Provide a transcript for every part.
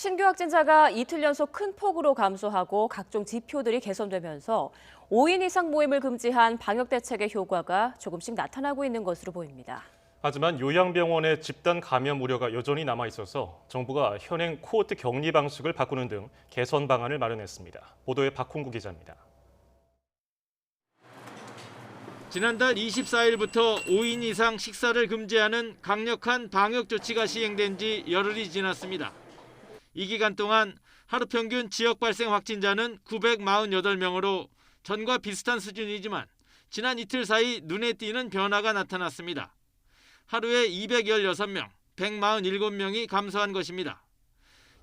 신규 확진자가 이틀 연속 큰 폭으로 감소하고 각종 지표들이 개선되면서 5인 이상 모임을 금지한 방역 대책의 효과가 조금씩 나타나고 있는 것으로 보입니다. 하지만 요양병원의 집단 감염 우려가 여전히 남아 있어서 정부가 현행 코호트 격리 방식을 바꾸는 등 개선 방안을 마련했습니다. 보도에 박홍구 기자입니다. 지난달 24일부터 5인 이상 식사를 금지하는 강력한 방역 조치가 시행된 지 열흘이 지났습니다. 이 기간 동안 하루 평균 지역 발생 확진자는 948명으로 전과 비슷한 수준이지만 지난 이틀 사이 눈에 띄는 변화가 나타났습니다. 하루에 216명, 147명이 감소한 것입니다.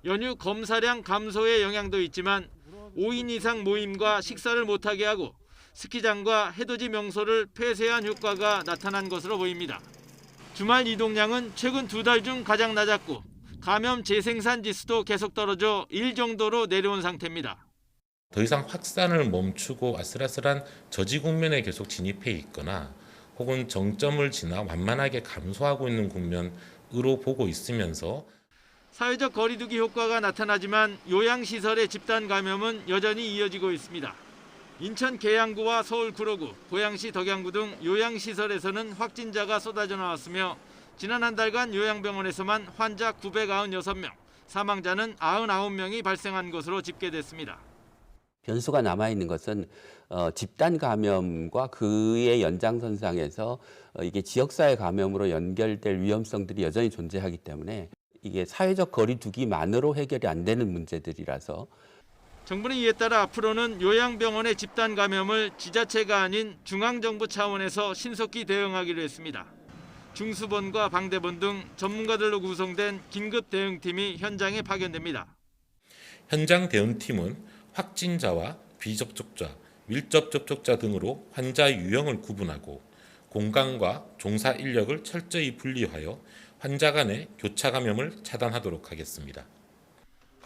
연휴 검사량 감소의 영향도 있지만 5인 이상 모임과 식사를 못하게 하고 스키장과 해돋이 명소를 폐쇄한 효과가 나타난 것으로 보입니다. 주말 이동량은 최근 2달 중 가장 낮았고 감염 재생산 지수도 계속 떨어져 1 정도로 내려온 상태입니다. 더 이상 확산을 멈추고 아슬아슬한 저지 국면에 계속 진입해 있거나 혹은 정점을 지나 완만하게 감소하고 있는 국면으로 보고 있으면서 사회적 거리두기 효과가 나타나지만 요양시설의 집단 감염은 여전히 이어지고 있습니다. 인천 계양구와 서울 구로구, 고양시 덕양구 등 요양시설에서는 확진자가 쏟아져 나왔으며 지난 한 달간 요양병원에서만 환자 996명, 사망자는 99명이 발생한 것으로 집계됐습니다. 변수가 남아있는 것은 집단 감염과 그의 연장선상에서 이게 지역사회 감염으로 연결될 위험성들이 여전히 존재하기 때문에 이게 사회적 거리두기만으로 해결이 안 되는 문제들이라서 정부는 이에 따라 앞으로는 요양병원의 집단 감염을 지자체가 아닌 중앙정부 차원에서 신속히 대응하기로 했습니다. 중수본과 방대본 등 전문가들로 구성된 긴급 대응팀이 현장에 파견됩니다. 현장 대응팀은 확진자와 비접촉자, 밀접 접촉자 등으로 환자 유형을 구분하고 공간과 종사 인력을 철저히 분리하여 환자 간의 교차 감염을 차단하도록 하겠습니다.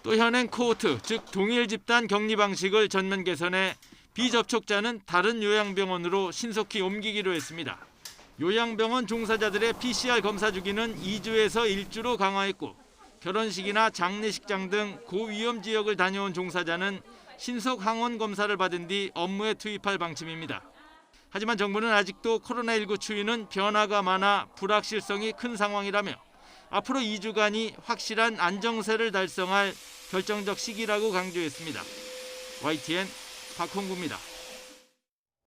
또 현행 코호트, 즉 동일 집단 격리 방식을 전면 개선해 비접촉자는 다른 요양병원으로 신속히 옮기기로 했습니다. 요양병원 종사자들의 PCR 검사 주기는 2주에서 1주로 강화했고 결혼식이나 장례식장 등 고위험 지역을 다녀온 종사자는 신속 항원 검사를 받은 뒤 업무에 투입할 방침입니다. 하지만 정부는 아직도 코로나19 추이는 변화가 많아 불확실성이 큰 상황이라며 앞으로 2주간이 확실한 안정세를 달성할 결정적 시기라고 강조했습니다. YTN 박홍구입니다.